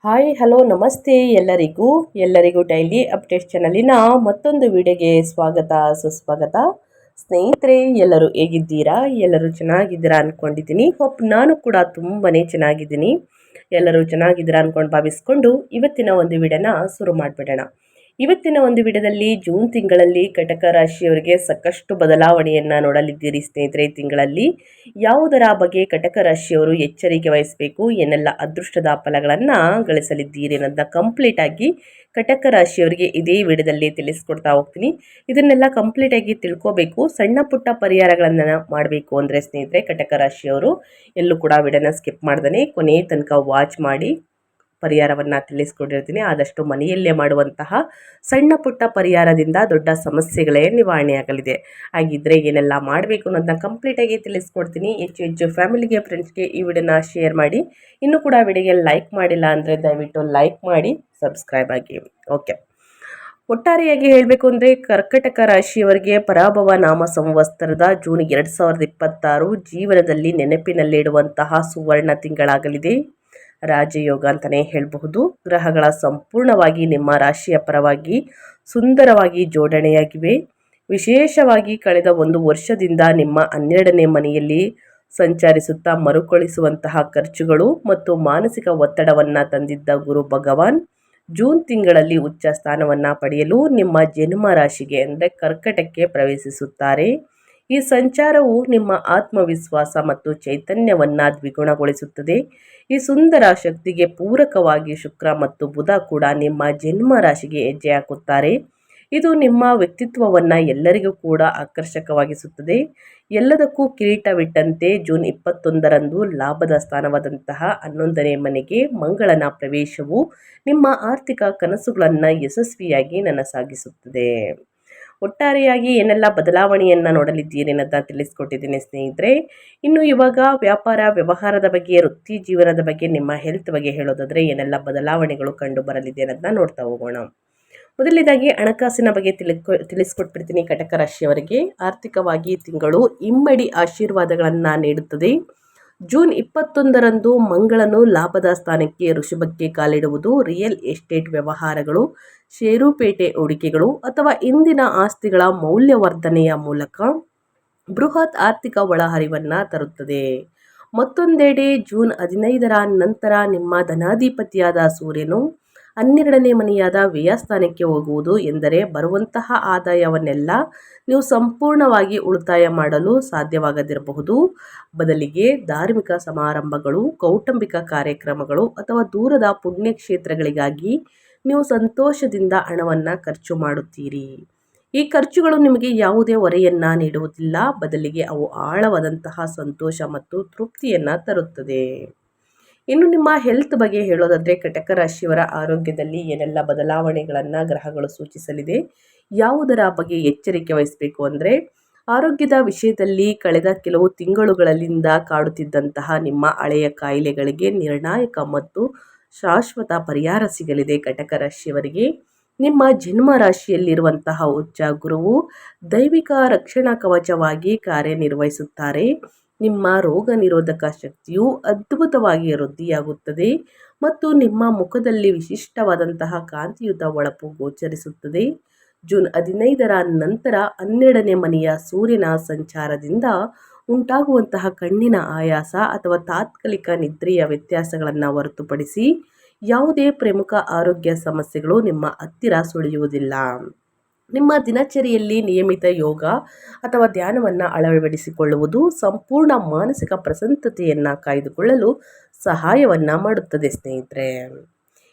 Hi hello ನಮಸ್ತೆ ಎಲ್ಲರಿಗೂ daily update ಚಾನಲಿನ ಮತ್ತೊಂದು ವಿಡಿಯೋಗೆ ಸ್ವಾಗತ ಸುಸ್ವಾಗತ. ಸ್ನೇಹಿತರೆ, ಎಲ್ಲರೂ ಹೇಗಿದ್ದೀರಾ? ಎಲ್ಲರೂ ಚೆನ್ನಾಗಿದ್ದೀರಾ ಅಂದ್ಕೊಂಡಿದ್ದೀನಿ. ನಾನು ಕೂಡ ತುಂಬಾ ಚೆನ್ನಾಗಿದ್ದೀನಿ. ಎಲ್ಲರೂ ಚೆನ್ನಾಗಿದ್ದೀರಾ ಅಂದ್ಕೊಂಡು ಭಾವಿಸ್ಕೊಂಡು ಇವತ್ತಿನ ಒಂದು ವಿಡಿಯೋನ ಶುರು ಮಾಡಿಬಿಡೋಣ. ಇವತ್ತಿನ ಒಂದು ವಿಡಿಯೋದಲ್ಲಿ ಜೂನ್ ತಿಂಗಳಲ್ಲಿ ಕಟಕ ರಾಶಿಯವರಿಗೆ ಸಾಕಷ್ಟು ಬದಲಾವಣೆಯನ್ನು ನೋಡಲಿದ್ದೀರಿ ಸ್ನೇಹಿತರೆ. ತಿಂಗಳಲ್ಲಿ ಯಾವುದರ ಬಗ್ಗೆ ಕಟಕ ರಾಶಿಯವರು ಎಚ್ಚರಿಕೆ ವಹಿಸಬೇಕು, ಏನೆಲ್ಲ ಅದೃಷ್ಟದ ಫಲಗಳನ್ನು ಗಳಿಸಲಿದ್ದೀರಿ ಅನ್ನೋದನ್ನ ಕಂಪ್ಲೀಟ್ ಆಗಿ ಕಟಕ ರಾಶಿಯವರಿಗೆ ಇದೇ ವಿಡಿಯೋದಲ್ಲಿ ತಿಳಿಸ್ಕೊಡ್ತಾ ಹೋಗ್ತೀನಿ. ಇದನ್ನೆಲ್ಲ ಕಂಪ್ಲೀಟ್ ಆಗಿ ತಿಳ್ಕೋಬೇಕು, ಸಣ್ಣ ಪುಟ್ಟ ಪರಿಹಾರಗಳನ್ನು ಮಾಡಬೇಕು ಅಂದರೆ ಸ್ನೇಹಿತರೆ ಕಟಕ ರಾಶಿಯವರು ಎಲ್ಲೂ ಕೂಡ ವಿಡಿಯೋನ ಸ್ಕಿಪ್ ಮಾಡ್ದೇ ಕೊನೆ ತನಕ ವಾಚ್ ಮಾಡಿ ಪರಿಹಾರವನ್ನು ತಿಳಿಸ್ಕೊಟ್ಟಿರ್ತೀನಿ. ಆದಷ್ಟು ಮನೆಯಲ್ಲೇ ಮಾಡುವಂತಹ ಸಣ್ಣ ಪುಟ್ಟ ಪರಿಹಾರದಿಂದ ದೊಡ್ಡ ಸಮಸ್ಯೆಗಳೇ ನಿವಾರಣೆಯಾಗಲಿದೆ. ಹಾಗಿದ್ರೆ ಏನೆಲ್ಲ ಮಾಡಬೇಕು ಅನ್ನೋದನ್ನ ಕಂಪ್ಲೀಟಾಗಿ ತಿಳಿಸ್ಕೊಡ್ತೀನಿ. ಹೆಚ್ಚು ಫ್ಯಾಮಿಲಿಗೆ, ಫ್ರೆಂಡ್ಸ್ಗೆ ಈ ವಿಡಿಯೋನ ಶೇರ್ ಮಾಡಿ. ಇನ್ನೂ ಕೂಡ ವಿಡಿಯೋಗೆ ಲೈಕ್ ಮಾಡಿಲ್ಲ ಅಂದರೆ ದಯವಿಟ್ಟು ಲೈಕ್ ಮಾಡಿ, ಸಬ್ಸ್ಕ್ರೈಬ್ ಆಗಿ. ಓಕೆ, ಒಟ್ಟಾರೆಯಾಗಿ ಹೇಳಬೇಕು ಅಂದರೆ ಕರ್ಕಟಕ ರಾಶಿಯವರಿಗೆ ಪರಾಭವ ನಾಮ ಸಂವತ್ಸರದ ಜೂನ್ 2026 ಜೀವನದಲ್ಲಿ ನೆನಪಿನಲ್ಲಿಡುವಂತಹ ಸುವರ್ಣ ತಿಂಗಳಾಗಲಿದೆ. ರಾಜಯೋಗ ಅಂತಲೇ ಹೇಳಬಹುದು. ಗ್ರಹಗಳ ಸಂಪೂರ್ಣವಾಗಿ ನಿಮ್ಮ ರಾಶಿಯ ಪರವಾಗಿ ಸುಂದರವಾಗಿ ಜೋಡಣೆಯಾಗಿವೆ. ವಿಶೇಷವಾಗಿ ಕಳೆದ ಒಂದು ವರ್ಷದಿಂದ ನಿಮ್ಮ 12ನೇ ಮನೆಯಲ್ಲಿ ಸಂಚರಿಸುತ್ತಾ ಮರುಕಳಿಸುವಂತಹ ಖರ್ಚುಗಳು ಮತ್ತು ಮಾನಸಿಕ ಒತ್ತಡವನ್ನು ತಂದಿದ್ದ ಗುರು ಭಗವಾನ್ ಜೂನ್ ತಿಂಗಳಲ್ಲಿ ಉಚ್ಚ ಸ್ಥಾನವನ್ನು ಪಡೆಯಲು ನಿಮ್ಮ ಜನ್ಮ ರಾಶಿಗೆ ಅಂದರೆ ಕರ್ಕಟಕ್ಕೆ ಪ್ರವೇಶಿಸುತ್ತಾರೆ. ಈ ಸಂಚಾರವು ನಿಮ್ಮ ಆತ್ಮವಿಶ್ವಾಸ ಮತ್ತು ಚೈತನ್ಯವನ್ನು ದ್ವಿಗುಣಗೊಳಿಸುತ್ತದೆ. ಈ ಸುಂದರ ಶಕ್ತಿಗೆ ಪೂರಕವಾಗಿ ಶುಕ್ರ ಮತ್ತು ಬುಧ ಕೂಡ ನಿಮ್ಮ ಜನ್ಮ ರಾಶಿಗೆ ಹೆಜ್ಜೆ ಹಾಕುತ್ತಾರೆ. ಇದು ನಿಮ್ಮ ವ್ಯಕ್ತಿತ್ವವನ್ನು ಎಲ್ಲರಿಗೂ ಕೂಡ ಆಕರ್ಷಕವಾಗಿಸುತ್ತದೆ. ಎಲ್ಲದಕ್ಕೂ ಕಿರೀಟವಿಟ್ಟಂತೆ ಜೂನ್ 21ರಂದು ಲಾಭದ ಸ್ಥಾನವಾದಂತಹ 11ನೇ ಮನೆಗೆ ಮಂಗಳನ ಪ್ರವೇಶವು ನಿಮ್ಮ ಆರ್ಥಿಕ ಕನಸುಗಳನ್ನು ಯಶಸ್ವಿಯಾಗಿ ನನಸಾಗಿಸುತ್ತದೆ. ಒಟ್ಟಾರೆಯಾಗಿ ಏನೆಲ್ಲ ಬದಲಾವಣೆಯನ್ನು ನೋಡಲಿದ್ದೀರಿ ಅನ್ನೋದನ್ನ ತಿಳಿಸ್ಕೊಟ್ಟಿದ್ದೀನಿ ಸ್ನೇಹಿತರೆ. ಇನ್ನು ಇವಾಗ ವ್ಯಾಪಾರ ವ್ಯವಹಾರದ ಬಗ್ಗೆ, ವೃತ್ತಿ ಜೀವನದ ಬಗ್ಗೆ, ನಿಮ್ಮ ಹೆಲ್ತ್ ಬಗ್ಗೆ ಹೇಳೋದಾದರೆ ಏನೆಲ್ಲ ಬದಲಾವಣೆಗಳು ಕಂಡು ಬರಲಿದೆ ಅನ್ನೋದನ್ನ ನೋಡ್ತಾ ಹೋಗೋಣ. ಮೊದಲನೇದಾಗಿ ಹಣಕಾಸಿನ ಬಗ್ಗೆ ತಿಳಿಸ್ಕೊಟ್ಬಿಡ್ತೀನಿ. ಕಟಕ ರಾಶಿಯವರಿಗೆ ಆರ್ಥಿಕವಾಗಿ ತಿಂಗಳು ಇಮ್ಮಡಿ ಆಶೀರ್ವಾದಗಳನ್ನು ನೀಡುತ್ತದೆ. ಜೂನ್ 21ರಂದು ಮಂಗಳನು ಲಾಭದ ಸ್ಥಾನಕ್ಕೆ ವೃಷಭಕ್ಕೆ ಕಾಲಿಡುವುದು ರಿಯಲ್ ಎಸ್ಟೇಟ್ ವ್ಯವಹಾರಗಳು, ಷೇರುಪೇಟೆ ಹೂಡಿಕೆಗಳು ಅಥವಾ ಇಂದಿನ ಆಸ್ತಿಗಳ ಮೌಲ್ಯವರ್ಧನೆಯ ಮೂಲಕ ಬೃಹತ್ ಆರ್ಥಿಕ ಒಳಹರಿವನ್ನು ತರುತ್ತದೆ. ಮತ್ತೊಂದೆಡೆ ಜೂನ್ 15ರ ನಂತರ ನಿಮ್ಮ ಧನಾಧಿಪತಿಯಾದ ಸೂರ್ಯನು 12ನೇ ಮನೆಯಾದ ವ್ಯಯಸ್ಥಾನಕ್ಕೆ ಹೋಗುವುದು ಎಂದರೆ ಬರುವಂತಹ ಆದಾಯವನ್ನೆಲ್ಲ ನೀವು ಸಂಪೂರ್ಣವಾಗಿ ಉಳಿತಾಯ ಮಾಡಲು ಸಾಧ್ಯವಾಗದಿರಬಹುದು. ಬದಲಿಗೆ ಧಾರ್ಮಿಕ ಸಮಾರಂಭಗಳು, ಕೌಟುಂಬಿಕ ಕಾರ್ಯಕ್ರಮಗಳು ಅಥವಾ ದೂರದ ಪುಣ್ಯಕ್ಷೇತ್ರಗಳಿಗಾಗಿ ನೀವು ಸಂತೋಷದಿಂದ ಹಣವನ್ನು ಖರ್ಚು ಮಾಡುತ್ತೀರಿ. ಈ ಖರ್ಚುಗಳು ನಿಮಗೆ ಯಾವುದೇ ಹೊರೆಯನ್ನು ನೀಡುವುದಿಲ್ಲ, ಬದಲಿಗೆ ಅವು ಆಳವಾದಂತಹ ಸಂತೋಷ ಮತ್ತು ತೃಪ್ತಿಯನ್ನು ತರುತ್ತದೆ. ಇನ್ನು ನಿಮ್ಮ ಹೆಲ್ತ್ ಬಗ್ಗೆ ಹೇಳೋದಾದರೆ ಕಟಕ ರಾಶಿಯವರ ಆರೋಗ್ಯದಲ್ಲಿ ಏನೆಲ್ಲ ಬದಲಾವಣೆಗಳನ್ನು ಗ್ರಹಗಳು ಸೂಚಿಸಲಿದೆ, ಯಾವುದರ ಬಗ್ಗೆ ಎಚ್ಚರಿಕೆ ವಹಿಸಬೇಕು ಅಂದರೆ ಆರೋಗ್ಯದ ವಿಷಯದಲ್ಲಿ ಕಳೆದ ಕೆಲವು ತಿಂಗಳುಗಳಿಂದ ಕಾಡುತ್ತಿದ್ದಂತಹ ನಿಮ್ಮ ಹಳೆಯ ಕಾಯಿಲೆಗಳಿಗೆ ನಿರ್ಣಾಯಕ ಮತ್ತು ಶಾಶ್ವತ ಪರಿಹಾರ ಸಿಗಲಿದೆ. ಕಟಕ ರಾಶಿಯವರಿಗೆ ನಿಮ್ಮ ಜನ್ಮ ರಾಶಿಯಲ್ಲಿರುವಂತಹ ಉಚ್ಚ ಗುರುವು ದೈವಿಕ ರಕ್ಷಣಾ ಕವಚವಾಗಿ ಕಾರ್ಯನಿರ್ವಹಿಸುತ್ತಾರೆ. ನಿಮ್ಮ ರೋಗ ನಿರೋಧಕ ಶಕ್ತಿಯು ಅದ್ಭುತವಾಗಿ ವೃದ್ಧಿಯಾಗುತ್ತದೆ ಮತ್ತು ನಿಮ್ಮ ಮುಖದಲ್ಲಿ ವಿಶಿಷ್ಟವಾದಂತಹ ಕಾಂತಿಯುತ ಹೊಳಪು ಗೋಚರಿಸುತ್ತದೆ. ಜೂನ್ 15ರ ನಂತರ 12ನೇ ಮನೆಯ ಸೂರ್ಯನ ಸಂಚಾರದಿಂದ ಉಂಟಾಗುವಂತಹ ಕಣ್ಣಿನ ಆಯಾಸ ಅಥವಾ ತಾತ್ಕಾಲಿಕ ನಿದ್ರೆಯ ವ್ಯತ್ಯಾಸಗಳನ್ನು ಹೊರತುಪಡಿಸಿ ಯಾವುದೇ ಪ್ರಮುಖ ಆರೋಗ್ಯ ಸಮಸ್ಯೆಗಳು ನಿಮ್ಮ ಹತ್ತಿರ ಸುಳಿಯುವುದಿಲ್ಲ. ನಿಮ್ಮ ದಿನಚರಿಯಲ್ಲಿ ನಿಯಮಿತ ಯೋಗ ಅಥವಾ ಧ್ಯಾನವನ್ನು ಅಳವಡಿಸಿಕೊಳ್ಳುವುದು ಸಂಪೂರ್ಣ ಮಾನಸಿಕ ಪ್ರಸನ್ನತೆಯನ್ನು ಕಾಯ್ದುಕೊಳ್ಳಲು ಸಹಾಯವನ್ನು ಮಾಡುತ್ತದೆ ಸ್ನೇಹಿತರೆ.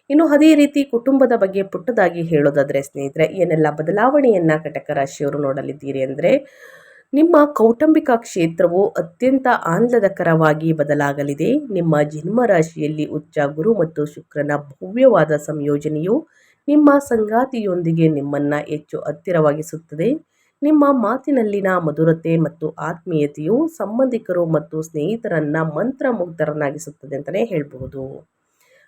ಇನ್ನು ಅದೇ ರೀತಿ ಕುಟುಂಬದ ಬಗ್ಗೆ ಪುಟ್ಟದಾಗಿ ಹೇಳೋದಾದರೆ ಸ್ನೇಹಿತರೆ ಏನೆಲ್ಲ ಬದಲಾವಣೆಯನ್ನು ಕಟಕ ರಾಶಿಯವರು ನೋಡಲಿದ್ದೀರಿ ಅಂದರೆ ನಿಮ್ಮ ಕೌಟುಂಬಿಕ ಕ್ಷೇತ್ರವು ಅತ್ಯಂತ ಆಹ್ಲಾದಕರವಾಗಿ ಬದಲಾಗಲಿದೆ. ನಿಮ್ಮ ಜನ್ಮ ರಾಶಿಯಲ್ಲಿ ಉಚ್ಚ ಗುರು ಮತ್ತು ಶುಕ್ರನ ಭವ್ಯವಾದ ಸಂಯೋಜನೆಯು ನಿಮ್ಮ ಸಂಗಾತಿಯೊಂದಿಗೆ ನಿಮ್ಮನ್ನು ಹೆಚ್ಚು ಹತ್ತಿರವಾಗಿಸುತ್ತದೆ. ನಿಮ್ಮ ಮಾತಿನಲ್ಲಿನ ಮಧುರತೆ ಮತ್ತು ಆತ್ಮೀಯತೆಯು ಸಂಬಂಧಿಕರು ಮತ್ತು ಸ್ನೇಹಿತರನ್ನು ಮಂತ್ರಮುಗ್ಧರನ್ನಾಗಿಸುತ್ತದೆ ಅಂತಲೇ ಹೇಳಬಹುದು.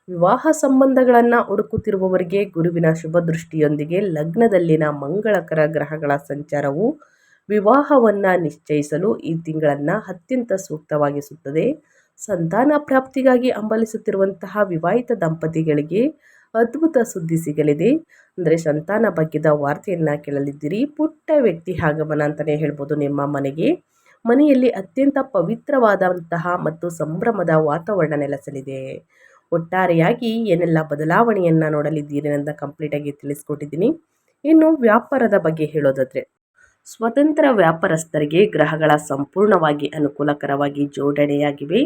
ವಿವಾಹ ಸಂಬಂಧಗಳನ್ನು ಹುಡುಕುತ್ತಿರುವವರಿಗೆ ಗುರುವಿನ ಶುಭ ದೃಷ್ಟಿಯೊಂದಿಗೆ ಲಗ್ನದಲ್ಲಿನ ಮಂಗಳಕರ ಗ್ರಹಗಳ ಸಂಚಾರವು ವಿವಾಹವನ್ನು ನಿಶ್ಚಯಿಸಲು ಈ ತಿಂಗಳನ್ನು ಅತ್ಯಂತ ಸೂಕ್ತವಾಗಿಸುತ್ತದೆ. ಸಂತಾನ ಪ್ರಾಪ್ತಿಗಾಗಿ ಹಂಬಲಿಸುತ್ತಿರುವಂತಹ ವಿವಾಹಿತ ದಂಪತಿಗಳಿಗೆ ಅದ್ಭುತ ಸುದ್ದಿ ಸಿಗಲಿದೆ. ಅಂದರೆ ಸಂತಾನ ಭಾಗ್ಯದ ವಾರ್ತೆಯನ್ನು ಕೇಳಲಿದ್ದೀರಿ. ಪುಟ್ಟ ವ್ಯಕ್ತಿ ಆಗಮನ ಅಂತಲೇ ಹೇಳ್ಬೋದು ನಿಮ್ಮ ಮನೆಗೆ. ಮನೆಯಲ್ಲಿ ಅತ್ಯಂತ ಪವಿತ್ರವಾದಂತಹ ಮತ್ತು ಸಂಭ್ರಮದ ವಾತಾವರಣ ನೆಲೆಸಲಿದೆ. ಒಟ್ಟಾರೆಯಾಗಿ ಏನೆಲ್ಲ ಬದಲಾವಣೆಯನ್ನು ನೋಡಲಿದ್ದೀರಿ ಅಂತ ಕಂಪ್ಲೀಟಾಗಿ ತಿಳಿಸ್ಕೊಟ್ಟಿದ್ದೀನಿ. ಇನ್ನು ವ್ಯಾಪಾರದ ಬಗ್ಗೆ ಹೇಳೋದಾದರೆ, ಸ್ವತಂತ್ರ ವ್ಯಾಪಾರಸ್ಥರಿಗೆ ಗ್ರಹಗಳ ಸಂಪೂರ್ಣವಾಗಿ ಅನುಕೂಲಕರವಾಗಿ ಜೋಡಣೆಯಾಗಿವೆ.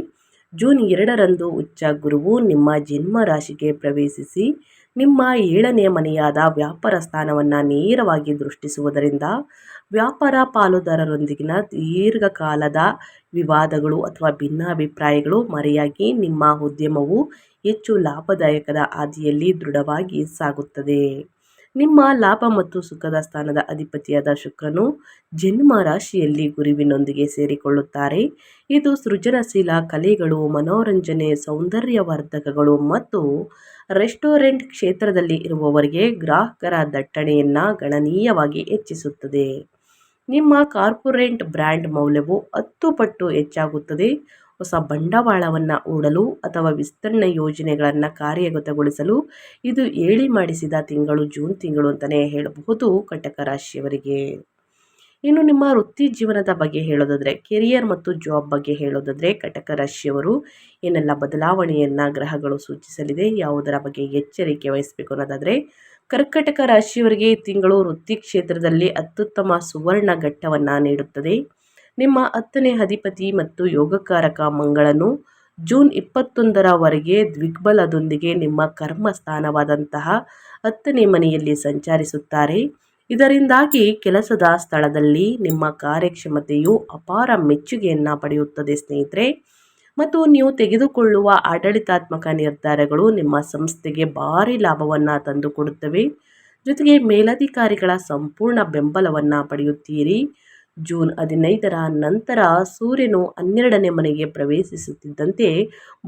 ಜೂನ್ 2ರಂದು ಉಚ್ಚ ಗುರುವು ನಿಮ್ಮ ಜನ್ಮ ರಾಶಿಗೆ ಪ್ರವೇಶಿಸಿ ನಿಮ್ಮ 7ನೇ ಮನೆಯಾದ ವ್ಯಾಪಾರ ಸ್ಥಾನವನ್ನು ನೇರವಾಗಿ ದೃಷ್ಟಿಸುವುದರಿಂದ ವ್ಯಾಪಾರ ಪಾಲುದಾರರೊಂದಿಗಿನ ದೀರ್ಘಕಾಲದ ವಿವಾದಗಳು ಅಥವಾ ಭಿನ್ನಾಭಿಪ್ರಾಯಗಳು ಮರೆಯಾಗಿ ನಿಮ್ಮ ಉದ್ಯಮವು ಹೆಚ್ಚು ಲಾಭದಾಯಕದ ಹಾದಿಯಲ್ಲಿ ದೃಢವಾಗಿ ಸಾಗುತ್ತದೆ. ನಿಮ್ಮ ಲಾಭ ಮತ್ತು ಸುಖದ ಸ್ಥಾನದ ಅಧಿಪತಿಯಾದ ಶುಕ್ರನು ಜನ್ಮ ರಾಶಿಯಲ್ಲಿ ಗುರುವಿನೊಂದಿಗೆ ಸೇರಿಕೊಳ್ಳುತ್ತಾರೆ. ಇದು ಸೃಜನಶೀಲ ಕಲೆಗಳು, ಮನೋರಂಜನೆ, ಸೌಂದರ್ಯವರ್ಧಕಗಳು ಮತ್ತು ರೆಸ್ಟೋರೆಂಟ್ ಕ್ಷೇತ್ರದಲ್ಲಿ ಇರುವವರಿಗೆ ಗ್ರಾಹಕರ ದಟ್ಟಣೆಯನ್ನು ಗಣನೀಯವಾಗಿ ಹೆಚ್ಚಿಸುತ್ತದೆ. ನಿಮ್ಮ ಕಾರ್ಪೊರೇಟ್ ಬ್ರ್ಯಾಂಡ್ ಮೌಲ್ಯವು 10 ಪಟ್ಟು ಹೆಚ್ಚಾಗುತ್ತದೆ. ಹೊಸ ಬಂಡವಾಳವನ್ನು ಹೂಡಲು ಅಥವಾ ವಿಸ್ತರಣೆ ಯೋಜನೆಗಳನ್ನು ಕಾರ್ಯಗತಗೊಳಿಸಲು ಇದು ಹೇಳಿ ಮಾಡಿಸಿದ ತಿಂಗಳು ಜೂನ್ ತಿಂಗಳು ಅಂತಲೇ ಹೇಳಬಹುದು ಕಟಕ ರಾಶಿಯವರಿಗೆ. ಇನ್ನು ನಿಮ್ಮ ವೃತ್ತಿ ಜೀವನದ ಬಗ್ಗೆ ಹೇಳೋದಾದರೆ, ಕೆರಿಯರ್ ಮತ್ತು ಜಾಬ್ ಬಗ್ಗೆ ಹೇಳೋದಾದರೆ, ಕಟಕ ರಾಶಿಯವರು ಏನೆಲ್ಲ ಬದಲಾವಣೆಯನ್ನು ಗ್ರಹಗಳು ಸೂಚಿಸಲಿದೆ, ಯಾವುದರ ಬಗ್ಗೆ ಎಚ್ಚರಿಕೆ ವಹಿಸಬೇಕು ಅನ್ನೋದಾದರೆ, ಕರ್ಕಟಕ ರಾಶಿಯವರಿಗೆ ಈ ತಿಂಗಳು ವೃತ್ತಿ ಕ್ಷೇತ್ರದಲ್ಲಿ ಅತ್ಯುತ್ತಮ ಸುವರ್ಣ ಘಟ್ಟವನ್ನು ನೀಡುತ್ತದೆ. ನಿಮ್ಮ 10ನೇ ಅಧಿಪತಿ ಮತ್ತು ಯೋಗಕಾರಕ ಮಂಗಳನು ಜೂನ್ 21ರವರೆಗೆ ದ್ವಿಗ್ಬಲದೊಂದಿಗೆ ನಿಮ್ಮ ಕರ್ಮ ಸ್ಥಾನವಾದಂತಹ 10ನೇ ಮನೆಯಲ್ಲಿ ಸಂಚರಿಸುತ್ತಾರೆ. ಇದರಿಂದಾಗಿ ಕೆಲಸದ ಸ್ಥಳದಲ್ಲಿ ನಿಮ್ಮ ಕಾರ್ಯಕ್ಷಮತೆಯು ಅಪಾರ ಮೆಚ್ಚುಗೆಯನ್ನು ಪಡೆಯುತ್ತದೆ ಸ್ನೇಹಿತರೆ. ಮತ್ತು ನೀವು ತೆಗೆದುಕೊಳ್ಳುವ ಆಡಳಿತಾತ್ಮಕ ನಿರ್ಧಾರಗಳು ನಿಮ್ಮ ಸಂಸ್ಥೆಗೆ ಭಾರಿ ಲಾಭವನ್ನು ತಂದುಕೊಡುತ್ತವೆ. ಜೊತೆಗೆ ಮೇಲಧಿಕಾರಿಗಳ ಸಂಪೂರ್ಣ ಬೆಂಬಲವನ್ನು ಪಡೆಯುತ್ತೀರಿ. ಜೂನ್ 15ರ ನಂತರ ಸೂರ್ಯನು 12ನೇ ಮನೆಗೆ ಪ್ರವೇಶಿಸುತ್ತಿದ್ದಂತೆ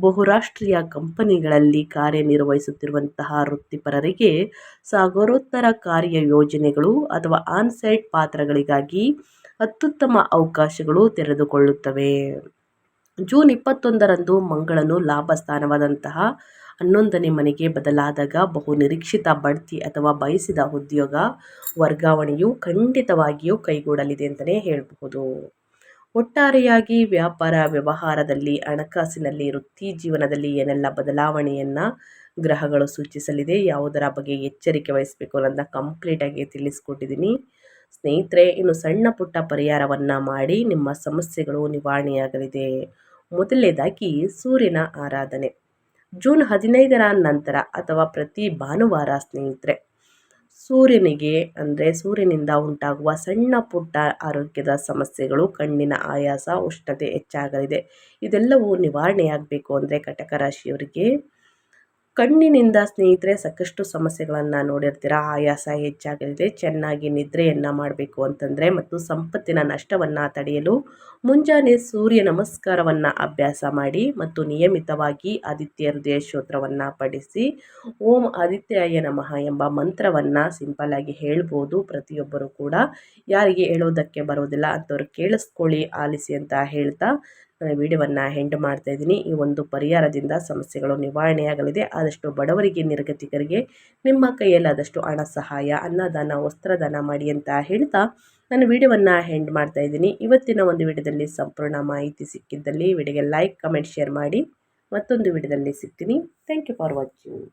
ಬಹುರಾಷ್ಟ್ರೀಯ ಕಂಪನಿಗಳಲ್ಲಿ ಕಾರ್ಯನಿರ್ವಹಿಸುತ್ತಿರುವಂತಹ ವೃತ್ತಿಪರರಿಗೆ ಸಾಗರೋತ್ತರ ಕಾರ್ಯ ಯೋಜನೆಗಳು ಅಥವಾ ಆನ್ಸೈಟ್ ಪಾತ್ರಗಳಿಗಾಗಿ ಅತ್ಯುತ್ತಮ ಅವಕಾಶಗಳು ತೆರೆದುಕೊಳ್ಳುತ್ತವೆ. ಜೂನ್ 21ರಂದು ಮಂಗಳನು ಲಾಭ ಸ್ಥಾನವಾದಂತಹ 11ನೇ ಮನೆಗೆ ಬದಲಾದಾಗ ಬಹು ನಿರೀಕ್ಷಿತ ಬಡ್ತಿ ಅಥವಾ ಬಯಸಿದ ಉದ್ಯೋಗ ವರ್ಗಾವಣೆಯು ಖಂಡಿತವಾಗಿಯೂ ಕೈಗೂಡಲಿದೆ ಅಂತಲೇ ಹೇಳಬಹುದು. ಒಟ್ಟಾರೆಯಾಗಿ ವ್ಯಾಪಾರ ವ್ಯವಹಾರದಲ್ಲಿ, ಹಣಕಾಸಿನಲ್ಲಿ, ವೃತ್ತಿ ಜೀವನದಲ್ಲಿ ಏನೆಲ್ಲ ಬದಲಾವಣೆಯನ್ನು ಗ್ರಹಗಳು ಸೂಚಿಸಲಿದೆ, ಯಾವುದರ ಬಗ್ಗೆ ಎಚ್ಚರಿಕೆ ವಹಿಸಬೇಕು ಅನ್ನೋದನ್ನ ಕಂಪ್ಲೀಟಾಗಿ ತಿಳಿಸ್ಕೊಟ್ಟಿದ್ದೀನಿ ಸ್ನೇಹಿತರೆ. ಇನ್ನು ಸಣ್ಣ ಪುಟ್ಟ ಪರಿಹಾರವನ್ನು ಮಾಡಿ ನಿಮ್ಮ ಸಮಸ್ಯೆಗಳು ನಿವಾರಣೆಯಾಗಲಿದೆ. ಮೊದಲನೇದಾಗಿ ಸೂರ್ಯನ ಆರಾಧನೆ. ಜೂನ್ 15ರ ನಂತರ ಅಥವಾ ಪ್ರತಿ ಭಾನುವಾರ ಸ್ನೇಹಿತರೆ, ಸೂರ್ಯನಿಗೆ ಅಂದರೆ ಸೂರ್ಯನಿಂದ ಉಂಟಾಗುವ ಸಣ್ಣ ಪುಟ್ಟ ಆರೋಗ್ಯದ ಸಮಸ್ಯೆಗಳು, ಕಣ್ಣಿನ ಆಯಾಸ, ಉಷ್ಣತೆ ಹೆಚ್ಚಾಗಲಿದೆ. ಇದೆಲ್ಲವೂ ನಿವಾರಣೆಯಾಗಬೇಕು ಅಂದರೆ ಕಟಕ ರಾಶಿಯವರಿಗೆ ಕಣ್ಣಿನಿಂದ ಸ್ನೇಹಿತರೆ ಸಾಕಷ್ಟು ಸಮಸ್ಯೆಗಳನ್ನು ನೋಡಿರ್ತೀರ. ಆಯಾಸ ಹೆಚ್ಚಾಗಲಿದೆ. ಚೆನ್ನಾಗಿ ನಿದ್ರೆಯನ್ನು ಮಾಡಬೇಕು ಅಂತಂದರೆ ಮತ್ತು ಸಂಪತ್ತಿನ ನಷ್ಟವನ್ನು ತಡೆಯಲು ಮುಂಜಾನೆ ಸೂರ್ಯ ನಮಸ್ಕಾರವನ್ನು ಅಭ್ಯಾಸ ಮಾಡಿ ಮತ್ತು ನಿಯಮಿತವಾಗಿ ಆದಿತ್ಯ ಹೃದಯ ಸ್ತೋತ್ರವನ್ನು ಪಠಿಸಿ ಓಂ ಆದಿತ್ಯಾಯ ನಮಃ ಎಂಬ ಮಂತ್ರವನ್ನು ಸಿಂಪಲ್ಲಾಗಿ ಹೇಳ್ಬೋದು ಪ್ರತಿಯೊಬ್ಬರು ಕೂಡ. ಯಾರಿಗೆ ಹೇಳೋದಕ್ಕೆ ಬರೋದಿಲ್ಲ ಅಂಥವ್ರು ಕೇಳಿಸ್ಕೊಳ್ಳಿ, ಆಲಿಸಿ ಅಂತ ಹೇಳ್ತಾ ನಾನು ವಿಡಿಯೋವನ್ನು ಎಂಡ್ ಮಾಡ್ತಾ ಇದ್ದೀನಿ. ಈ ಒಂದು ಪರಿಹಾರದಿಂದ ಸಮಸ್ಯೆಗಳು ನಿವಾರಣೆಯಾಗಲಿದೆ. ಆದಷ್ಟು ಬಡವರಿಗೆ, ನಿರ್ಗತಿಕರಿಗೆ ನಿಮ್ಮ ಕೈಯಲ್ಲಾದಷ್ಟು ಹಣ ಸಹಾಯ, ಅನ್ನದಾನ, ವಸ್ತ್ರದಾನ ಮಾಡಿ ಅಂತ ಹೇಳ್ತಾ ನಾನು ವಿಡಿಯೋವನ್ನು ಎಂಡ್ ಮಾಡ್ತಾ ಇದ್ದೀನಿ. ಇವತ್ತಿನ ಒಂದು ವಿಡಿಯೋದಲ್ಲಿ ಸಂಪೂರ್ಣ ಮಾಹಿತಿ ಸಿಕ್ಕಿದ್ದಲ್ಲಿ ವಿಡಿಯೋಗೆ ಲೈಕ್, ಕಮೆಂಟ್, ಶೇರ್ ಮಾಡಿ. ಮತ್ತೊಂದು ವಿಡಿಯೋದಲ್ಲಿ ಸಿಗ್ತೀನಿ. Thank you for watching.